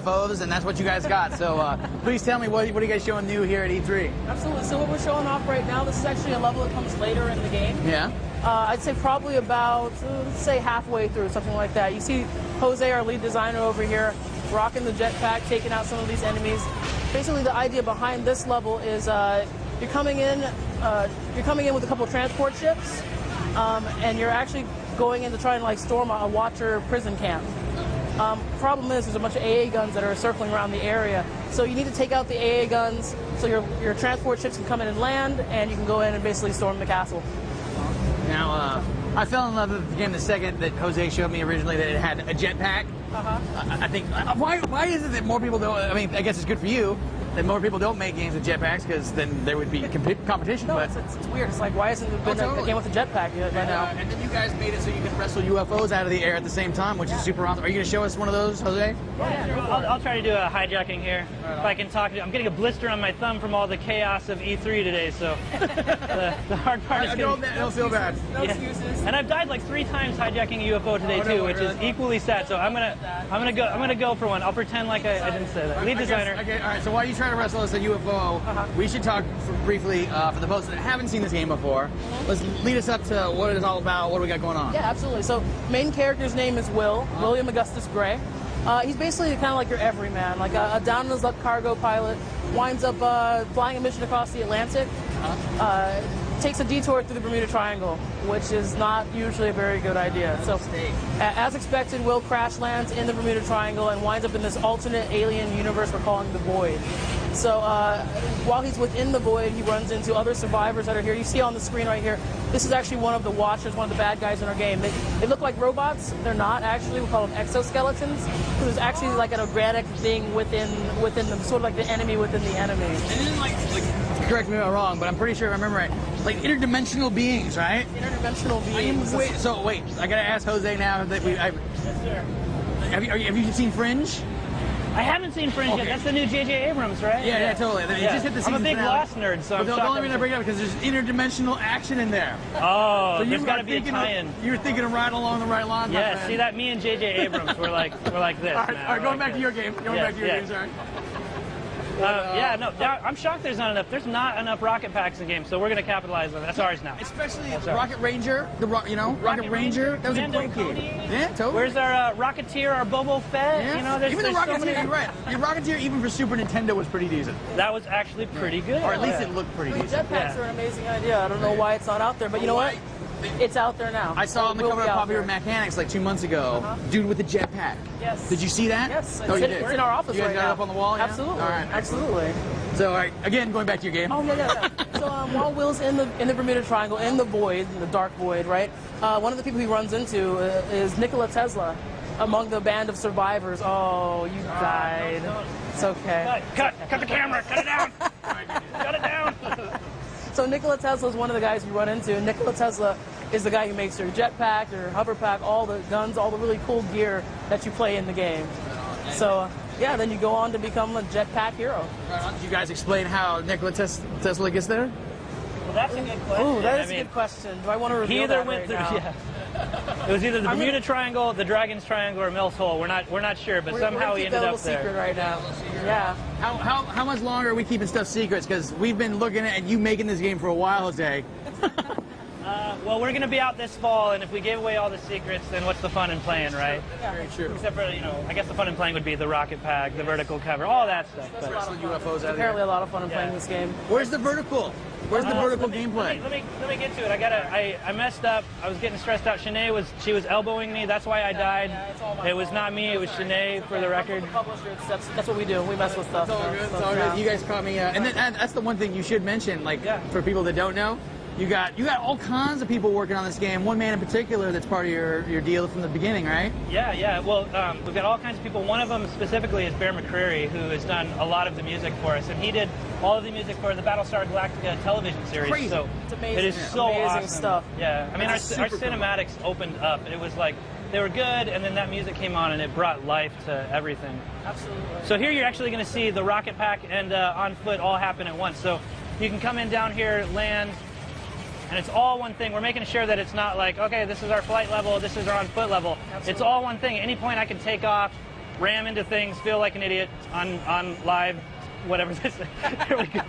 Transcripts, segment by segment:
UFOs, and that's what you guys got. So please tell me, what are you guys showing new here at E3? Absolutely. So what we're showing off right now, this is actually a level that comes later in the game. Yeah. I'd say probably about, let's say halfway through, something like that. You see Jose, our lead designer over here, rocking the jetpack, taking out some of these enemies. Basically, the idea behind this level is you're coming in with a couple of transport ships, and you're actually going in to try and like storm a Watcher prison camp. Problem is, there's a bunch of AA guns that are circling around the area, so you need to take out the AA guns so your transport ships can come in and land, and you can go in and basically storm the castle. Now, I fell in love with the game the second that Jose showed me originally that it had a jetpack. I think, why is it that more people don't, I mean, I guess it's good for you that more people don't make games with jetpacks, because then there would be competition. No, but it's weird. It's like, why hasn't there been a game with a jetpack yet by now? And then you guys made it so you can wrestle UFOs out of the air at the same time, which is super awesome. Are you going to show us one of those, Jose? I'll try to do a hijacking here. If I can talk, I'm getting a blister on my thumb from all the chaos of E3 today, so the hard part is don't feel bad. No excuses. And I've died like 3 times hijacking a UFO today too, which is equally sad. So I'm gonna go for one. I'll pretend like I didn't say that. Lead designer. Okay, all right. So while you try to wrestle us a UFO, we should talk briefly for the folks that haven't seen this game before. Let's lead us up to what it is all about. What do we got going on? Yeah, absolutely. So main character's name is William Augustus Gray. He's basically kind of like your everyman, like a down-on-his-luck cargo pilot, winds up flying a mission across the Atlantic, takes a detour through the Bermuda Triangle, which is not usually a very good idea. So, as expected, Will crash lands in the Bermuda Triangle and winds up in this alternate alien universe we're calling the Void. So while he's within the Void, he runs into other survivors that are here. You see on the screen right here, this is actually one of the Watchers, one of the bad guys in our game. They look like robots. They're not, actually. We call them exoskeletons. So there's actually like an organic thing within them, sort of like the enemy within the enemy. And isn't like correct me if I'm wrong, but I'm pretty sure I remember right, like interdimensional beings, right? Interdimensional beings. Wait, I gotta ask Jose now that Yes, sir. Have you seen Fringe? I haven't seen Fringe yet. That's the new J.J. Abrams, right? Yeah, totally. He just hit the season I'm a big finale. Lost nerd, so but I'm the only reason I bring it up because there's interdimensional action in there. Oh, so there's got to be a tie-in. You were thinking of right along the right line. Yeah, see that? Me and J.J. Abrams, we're like this. All right, going back to your game. Sorry. I'm shocked there's not enough rocket packs in the game, so we're gonna capitalize on that. That's ours now. Especially Rocket Ranger, Rocket Ranger. That was a great game. Yeah, totally. Where's our Rocketeer, our Bobo Fett? Yeah. You know, there's even the Rocketeer, so many... you're right. Your Rocketeer, even for Super Nintendo, was pretty decent. That was actually pretty good. Or at least it looked pretty decent. Jetpacks are an amazing idea. I don't know why it's not out there, but you know what? It's out there now. I saw on the cover of Popular Mechanics like 2 months ago, dude with a jetpack. Yes. Did you see that? Yes. Oh, you did. It's in our office you guys right got now. it up on the wall? Yeah? Absolutely. All right. Absolutely. So, all right, again, going back to your game. Oh, yeah. So while Will's in the Bermuda Triangle, in the Void, the Dark Void, right? One of the people he runs into is Nikola Tesla, among the band of survivors. Oh, you died. It's okay. Cut the camera. Cut it down. Cut it down. So Nikola Tesla is one of the guys you run into. Nikola Tesla is the guy who makes your jetpack, your hoverpack, all the guns, all the really cool gear that you play in the game. So, yeah, then you go on to become a jetpack hero. Did you guys explain how Nikola Tesla gets there? Well, that's a good question. Ooh, that is a good question. Do I want to reveal that right now? Yeah. It was either the Bermuda Triangle, the Dragon's Triangle, or Mills Hole. We're not sure, but somehow he ended up there. Secret right now. Yeah. How much longer are we keeping stuff secrets? Because we've been looking at you making this game for a while, Jose. Well, we're going to be out this fall, and if we gave away all the secrets, then what's the fun in playing, right? Yeah. Very true. Except for, I guess the fun in playing would be the rocket pack, the vertical cover, all that stuff. But UFOs out apparently a lot of fun in playing this game. Where's the vertical? Where's the vertical gameplay? Let me get to it. I messed up. I was getting stressed out. She was elbowing me. That's why I died. It was not me. It was Shanae, for the record. That's what we do. We mess with stuff. It's all good. It's all good. You guys caught me. And that's the one thing you should mention, like for people that don't know. You got all kinds of people working on this game. One man in particular that's part of your deal from the beginning, right? Yeah. Well, we've got all kinds of people. One of them specifically is Bear McCreary, who has done a lot of the music for us, and he did all of the music for the Battlestar Galactica television series. Crazy. So it's amazing. It is so amazing awesome stuff. Yeah. I mean, our cinematics opened up. It was like they were good, and then that music came on, and it brought life to everything. Absolutely. So here you're actually going to see the rocket pack and on foot all happen at once. So you can come in down here, land. And it's all one thing. We're making sure that it's not like, okay, this is our flight level, this is our on-foot level. Absolutely. It's all one thing. At any point I can take off, ram into things, feel like an idiot on live, whatever this is. Here we go.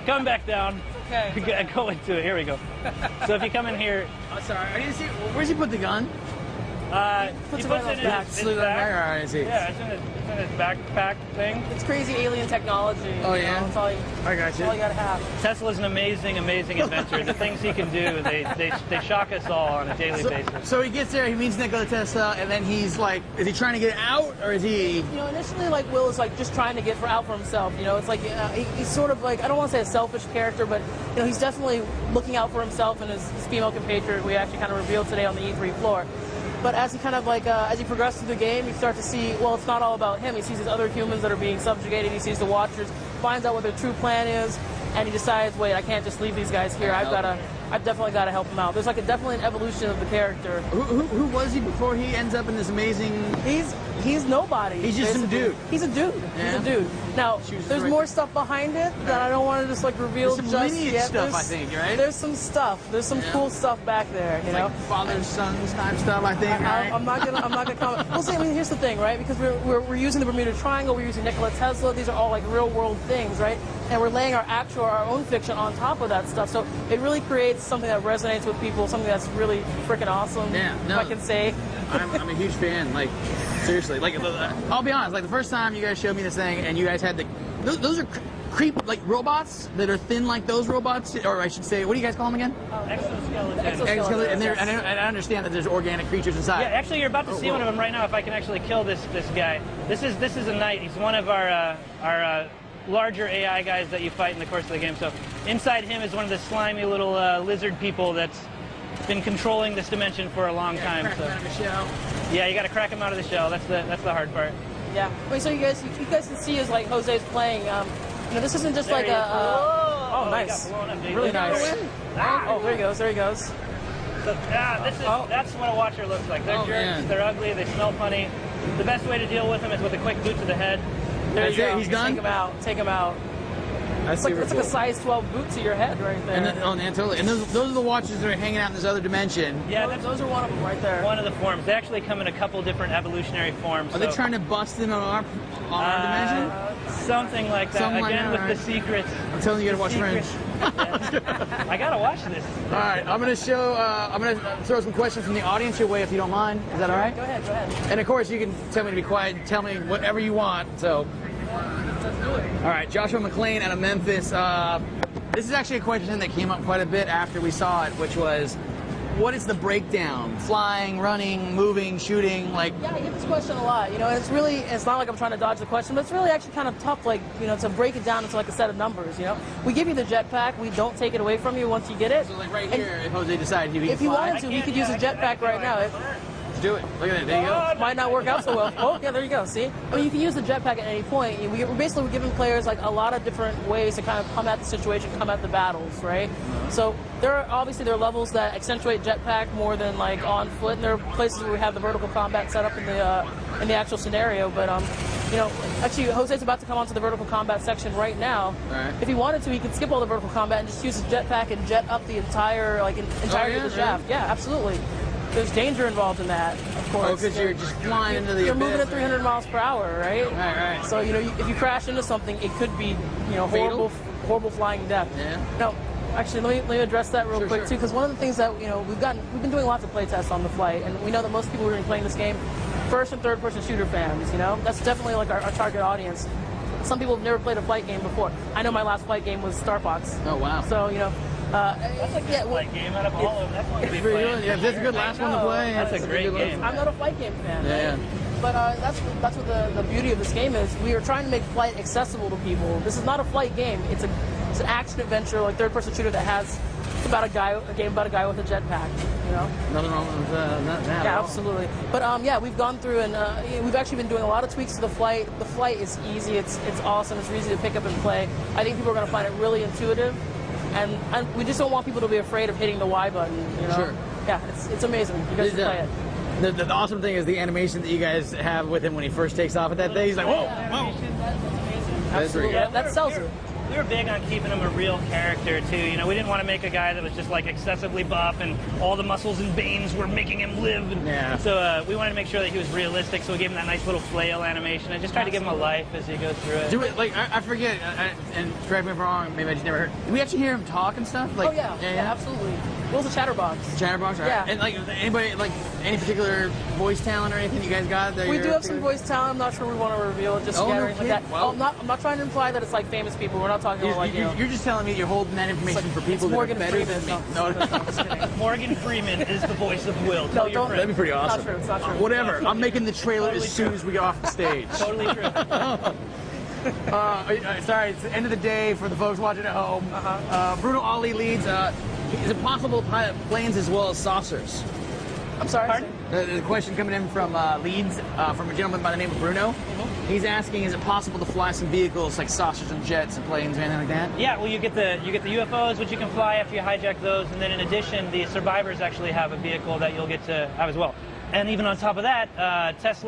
Come back down. Okay. Go into it. Here we go. So if you come in here, Oh, sorry, I didn't see. Where's he put the gun? he puts it right it on in his back. his Sleeve on back. there? All right, I see. Yeah, it's in his backpack thing. It's crazy alien technology. Oh, you yeah? know, it's all you, I got it's all you gotta have. Tesla's an amazing inventor. The things he can do, they shock us all on a daily basis. So he gets there, he meets Nikola Tesla, and then he's like, is he trying to get out, or is he? You know, initially, like, Will is like just trying to get out for himself. You know, it's like he's sort of like, I don't want to say a selfish character, but you know, he's definitely looking out for himself and his female compatriot. We actually kind of revealed today on the E3 floor. But as he kind of like, as he progresses through the game, you start to see, well, it's not all about him. He sees these other humans that are being subjugated. He sees the Watchers, finds out what their true plan is, and he decides, wait, I can't just leave these guys here. I've definitely got to help them out. There's like definitely an evolution of the character. Who was he before he ends up in this amazing? He's nobody. He's just some basically. dude. He's a dude. Yeah. He's a dude. Now, Chooses there's right more thing. stuff behind it that I don't want to just like reveal There's some just lineage yet. stuff, There's- I think, right? There's some stuff. There's some Yeah. cool stuff back there. You know. Like father sons type stuff, I think. Right? I'm not gonna comment. Well, see, I mean, here's the thing, right? Because we're using the Bermuda Triangle, we're using Nikola Tesla. These are all like real world things, right? And we're laying our own fiction on top of that stuff. So it really creates something that resonates with people, something that's really freaking awesome. Yeah, if no. I can say. I'm a huge fan. Like, seriously. Like, I'll be honest. Like, the first time you guys showed me this thing, and you guys had those are creep like robots that are thin like those robots, or I should say, what do you guys call them again? Exoskeleton. Exoskeleton. And, Yes. and I understand that there's organic creatures inside. Yeah, actually, you're about to see one of them right now. If I can actually kill this guy, this is a knight. He's one of our larger AI guys that you fight in the course of the game. So inside him is one of the slimy little lizard people that's been controlling this dimension for a long time. Crack So him out of the shell. yeah, you got to crack him out of the shell. That's the hard part. Yeah. Wait, so you guys can see as like Jose's playing. You know, this isn't just There like he is. oh, Oh, he nice. got blown up, dude. Really Look at nice. him. Ah. Oh, there he goes. There he goes. So, that's what a Watcher looks like. They're Oh, jerks. man. They're ugly. They smell funny. The best way to deal with them is with a quick boot to the head. There That's you it, go. he's done? Take him out. Take him out. That's It's like a size 12 boot to your head right there. And then, oh, man, totally. And those are the watches that are hanging out in this other dimension. Yeah, those are one of them right there. one of the forms. They actually come in a couple different evolutionary forms. Are they trying to bust in on our dimension? Something like that. Something like Again, that, with right. the secrets. I'm telling you, you gotta watch Secrets. Fringe. I gotta watch this. All right, I'm gonna throw some questions from the audience your way if you don't mind. Is that all right? Go ahead. Go ahead. And of course, you can tell me to be quiet and tell me whatever you want. So, Let's do it. all right, Joshua McLean out of Memphis. This is actually a question that came up quite a bit after we saw it, which was, what is the breakdown? Flying, running, moving, shooting, like. Yeah, I get this question a lot. You know, and it's not like I'm trying to dodge the question, but it's really actually kind of tough, like, you know, to break it down into like a set of numbers. You know, we give you the jetpack, we don't take it away from you once you get it. So like right And here, if Jose decided he if he fly, wanted to, he could use a jetpack right now. let's do it. Look at that. There you go. Might not work out so well. Oh, yeah, there you go. See? I mean, you can use the jetpack at any point. We're giving players like a lot of different ways to kind of come at the situation, come at the battles, right? So there are levels that accentuate jetpack more than like on foot, and there are places where we have the vertical combat set up in the actual scenario. But you know, actually, Jose's about to come onto the vertical combat section right now. Right. If he wanted to, he could skip all the vertical combat and just use his jetpack and jet up the entirety yeah, of the shaft. Yeah, absolutely. There's danger involved in that, of course. Oh, because you're just flying into the You're abyss. moving at 300 miles per hour, right? Right. So you know, if you crash into something, it could be, you know, Fatal? horrible flying death. Yeah. No, actually, let me address that real Sure, quick sure. too, because one of the things that we've been doing lots of play tests on the flight, and we know that most people who are playing this game, first and third person shooter fans. You know, that's definitely like our target audience. Some people have never played a flight game before. I know my last flight game was Star Fox. Oh, wow. So you know. That's a good flight game out of all of them. That's one to be Pretty playing. good. Yeah, if that's a good last one to play. That's a great good one. game. I'm not a flight game fan. Yeah. But that's what the beauty of this game is. We are trying to make flight accessible to people. This is not a flight game. It's an action adventure, like third-person shooter that has a game about a guy with a jetpack. You know. Nothing wrong with that. Yeah, absolutely. But yeah, we've gone through and we've actually been doing a lot of tweaks to the flight. The flight is easy. It's awesome. It's easy to pick up and play. I think people are going to find it really intuitive. And we just don't want people to be afraid of hitting the Y button. You know? Sure. Yeah, it's amazing. You guys should play it. The awesome thing is the animation that you guys have with him when he first takes off at that thing. He's like, whoa, whoa. That's amazing. That's Absolutely. pretty good. That sells it. we were big on keeping him a real character too. You know, we didn't want to make a guy that was just like excessively buff and all the muscles and veins were making him live. And so we wanted to make sure that he was realistic. So we gave him that nice little flail animation and just tried to give him a life as he goes through it. Do it like I forget, and correct me if I'm wrong. Maybe I just never heard. Did we actually hear him talk and stuff? Like, Oh yeah, absolutely. Will's a chatterbox. Chatterbox, right? Yeah. And like anybody, like any particular voice talent or anything you guys got? That We you're do have some particular- voice talent. I'm not sure we want to reveal it just yet no or anything like kidding. that. Wow. I'm not trying to imply that it's like famous people. We're not talking about like, You're just telling me you're holding that information for people it's that Morgan are better Freeman. than me. No, I'm just kidding. Morgan Freeman is the voice of Will. Tell No, your don't- friends. That'd be pretty awesome. Not true. It's not true. Whatever. I'm making the trailer Totally as soon true. as we get off the stage. Totally true. Sorry, it's the end of the day for the folks watching at home. Bruno Ali leads. Is it possible to pilot planes as well as saucers? I'm sorry. Pardon? The question coming in from Leeds, from a gentleman by the name of Bruno. He's asking, is it possible to fly some vehicles like saucers and jets and planes and anything like that? Yeah, well, you get the UFOs, which you can fly after you hijack those, and then in addition, the survivors actually have a vehicle that you'll get to have as well. And even on top of that, Tesla.